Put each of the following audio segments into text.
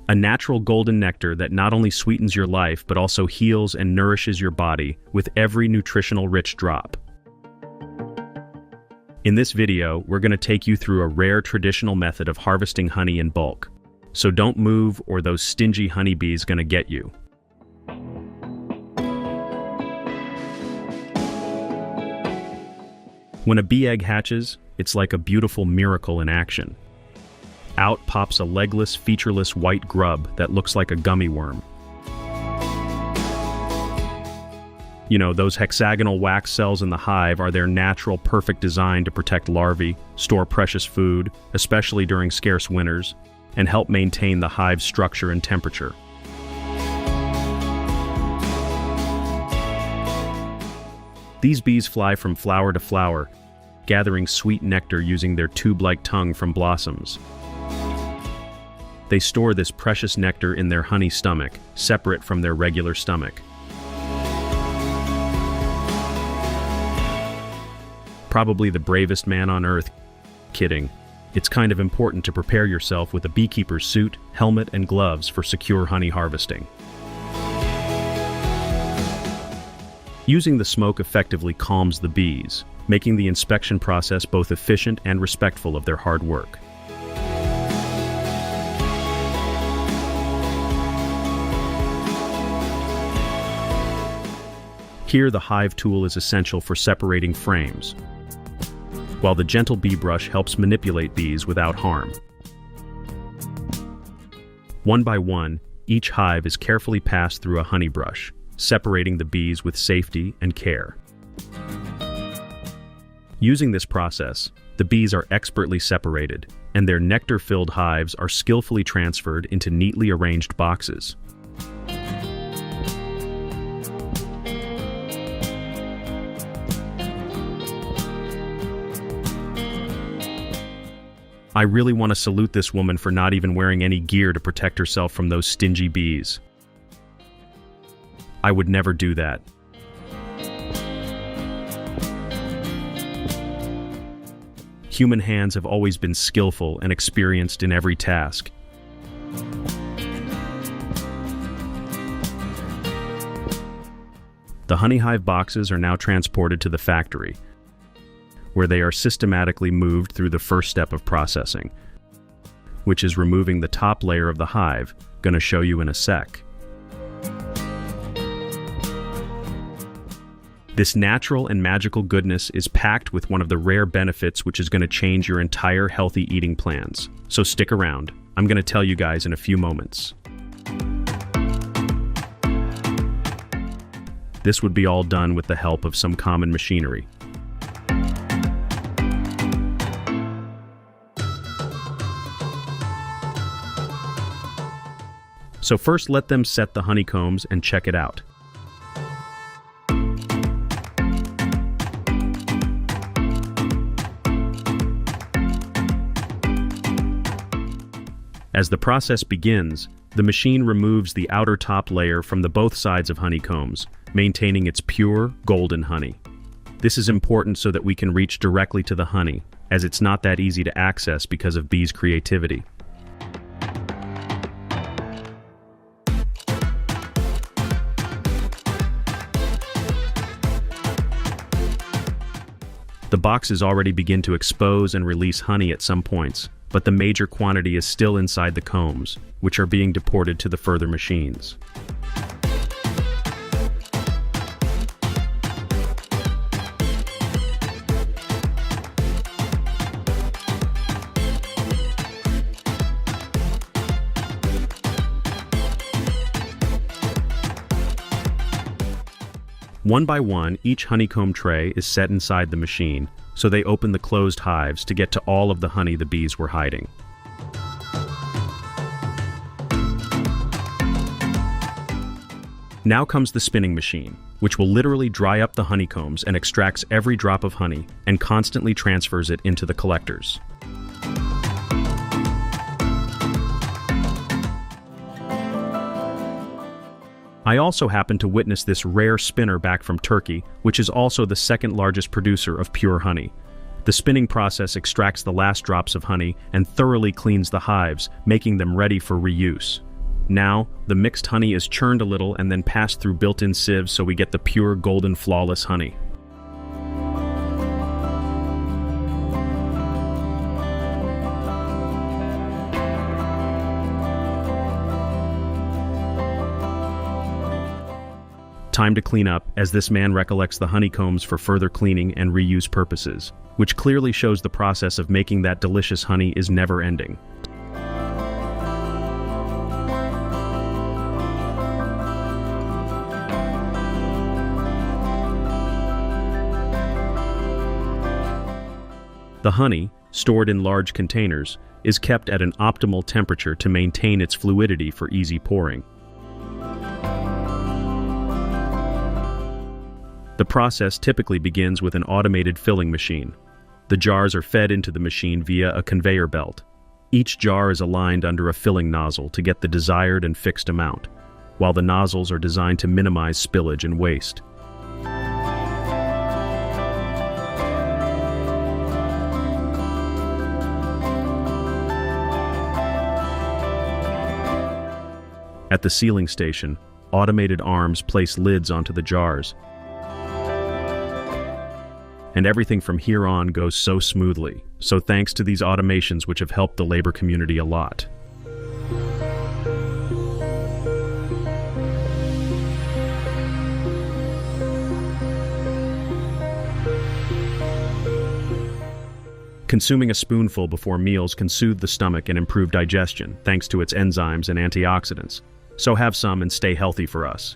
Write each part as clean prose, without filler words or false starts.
A natural golden nectar that not only sweetens your life but also heals and nourishes your body with every nutritional rich drop. In this video, we're going to take you through a rare traditional method of harvesting honey in bulk. So don't move or those stingy honeybees going to get you. When a bee egg hatches, it's like a beautiful miracle in action. Out pops a legless, featureless white grub that looks like a gummy worm. You know, those hexagonal wax cells in the hive are their natural, perfect design to protect larvae, store precious food, especially during scarce winters, and help maintain the hive's structure and temperature. These bees fly from flower to flower, gathering sweet nectar using their tube-like tongue from blossoms. They store this precious nectar in their honey stomach, separate from their regular stomach. Probably the bravest man on earth. Kidding. It's kind of important to prepare yourself with a beekeeper's suit, helmet, and gloves for secure honey harvesting. Using the smoke effectively calms the bees, making the inspection process both efficient and respectful of their hard work. Here, the hive tool is essential for separating frames, while the gentle bee brush helps manipulate bees without harm. One by one, each hive is carefully passed through a honey brush, separating the bees with safety and care. Using this process, the bees are expertly separated, and their nectar-filled hives are skillfully transferred into neatly arranged boxes. I really want to salute this woman for not even wearing any gear to protect herself from those stingy bees. I would never do that. Human hands have always been skillful and experienced in every task. The honey hive boxes are now transported to the factory, where they are systematically moved through the first step of processing, which is removing the top layer of the hive, gonna show you in a sec. This natural and magical goodness is packed with one of the rare benefits which is going to change your entire healthy eating plans. So stick around. I'm going to tell you guys in a few moments. This would be all done with the help of some common machinery. So first let them set the honeycombs and check it out. As the process begins, the machine removes the outer top layer from both sides of honeycombs, maintaining its pure, golden honey. This is important so that we can reach directly to the honey, as it's not that easy to access because of bees' creativity. The boxes already begin to expose and release honey at some points, but the major quantity is still inside the combs, which are being deported to the further machines. One by one, each honeycomb tray is set inside the machine, so they open the closed hives to get to all of the honey the bees were hiding. Now comes the spinning machine, which will literally dry up the honeycombs and extracts every drop of honey and constantly transfers it into the collectors. I also happened to witness this rare spinner back from Turkey, which is also the second largest producer of pure honey. The spinning process extracts the last drops of honey and thoroughly cleans the hives, making them ready for reuse. Now, the mixed honey is churned a little and then passed through built-in sieves so we get the pure, golden, flawless honey. Time to clean up, as this man recollects the honeycombs for further cleaning and reuse purposes, which clearly shows the process of making that delicious honey is never ending. The honey, stored in large containers, is kept at an optimal temperature to maintain its fluidity for easy pouring. The process typically begins with an automated filling machine. The jars are fed into the machine via a conveyor belt. Each jar is aligned under a filling nozzle to get the desired and fixed amount, while the nozzles are designed to minimize spillage and waste. At the sealing station, automated arms place lids onto the jars, and everything from here on goes so smoothly. So thanks to these automations which have helped the labor community a lot. Consuming a spoonful before meals can soothe the stomach and improve digestion, thanks to its enzymes and antioxidants. So have some and stay healthy for us.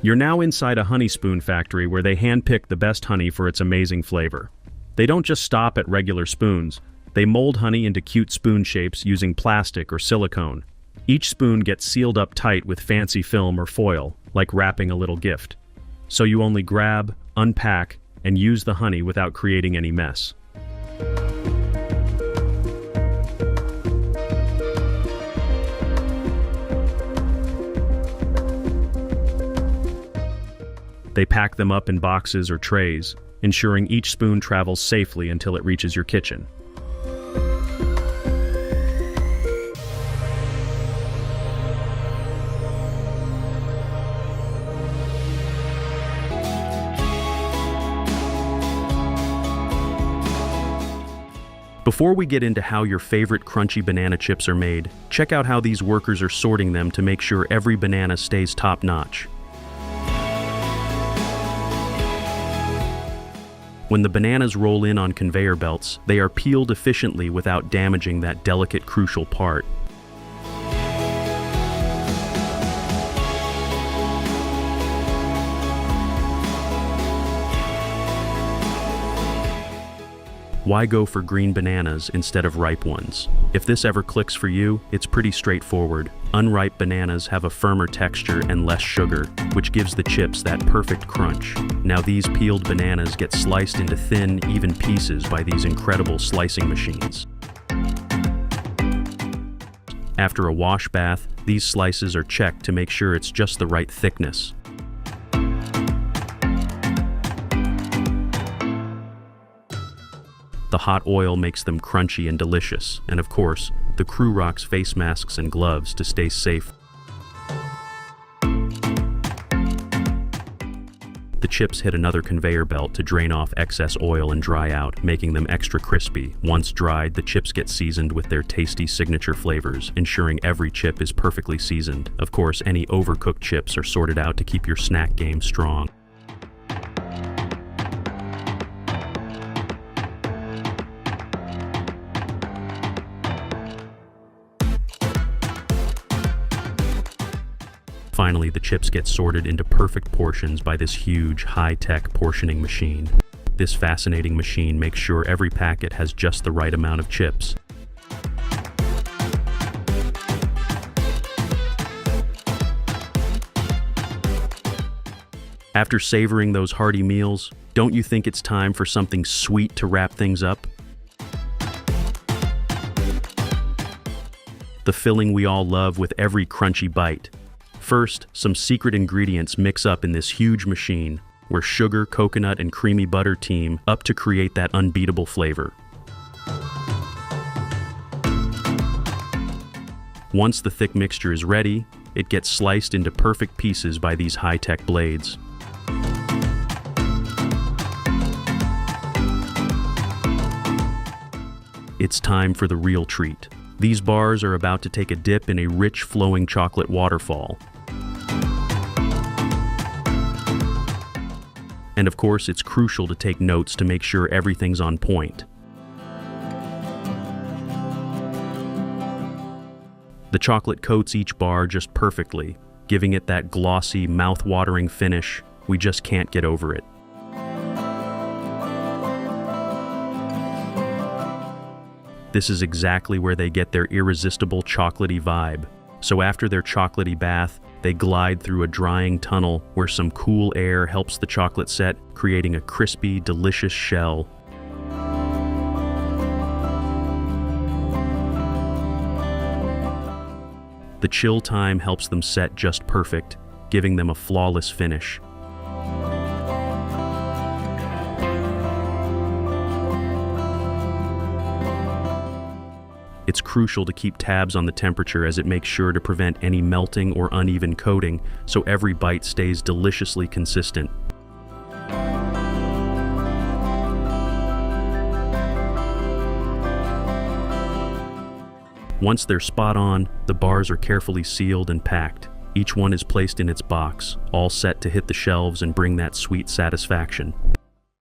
You're now inside a honey spoon factory where they handpick the best honey for its amazing flavor. They don't just stop at regular spoons. They mold honey into cute spoon shapes using plastic or silicone. Each spoon gets sealed up tight with fancy film or foil, like wrapping a little gift. So you only grab, unpack, and use the honey without creating any mess. They pack them up in boxes or trays, ensuring each spoon travels safely until it reaches your kitchen. Before we get into how your favorite crunchy banana chips are made, check out how these workers are sorting them to make sure every banana stays top-notch. When the bananas roll in on conveyor belts, they are peeled efficiently without damaging that delicate, crucial part. Why go for green bananas instead of ripe ones? If this ever clicks for you, it's pretty straightforward. Unripe bananas have a firmer texture and less sugar, which gives the chips that perfect crunch. Now these peeled bananas get sliced into thin, even pieces by these incredible slicing machines. After a wash bath, these slices are checked to make sure it's just the right thickness. The hot oil makes them crunchy and delicious, and of course, the crew rocks face masks and gloves to stay safe. The chips hit another conveyor belt to drain off excess oil and dry out, making them extra crispy. Once dried, the chips get seasoned with their tasty signature flavors, ensuring every chip is perfectly seasoned. Of course, any overcooked chips are sorted out to keep your snack game strong. Finally, the chips get sorted into perfect portions by this huge, high-tech portioning machine. This fascinating machine makes sure every packet has just the right amount of chips. After savoring those hearty meals, don't you think it's time for something sweet to wrap things up? the filling we all love with every crunchy bite. First, some secret ingredients mix up in this huge machine, where sugar, coconut, and creamy butter team up to create that unbeatable flavor. Once the thick mixture is ready, it gets sliced into perfect pieces by these high-tech blades. It's time for the real treat. These bars are about to take a dip in a rich, flowing chocolate waterfall. And of course, it's crucial to take notes to make sure everything's on point. The chocolate coats each bar just perfectly, giving it that glossy, mouth-watering finish. We just can't get over it. This is exactly where they get their irresistible chocolatey vibe. So after their chocolatey bath, they glide through a drying tunnel where some cool air helps the chocolate set, creating a crispy, delicious shell. The chill time helps them set just perfect, giving them a flawless finish. It's crucial to keep tabs on the temperature as it makes sure to prevent any melting or uneven coating, so every bite stays deliciously consistent. Once they're spot on, the bars are carefully sealed and packed. Each one is placed in its box, all set to hit the shelves and bring that sweet satisfaction.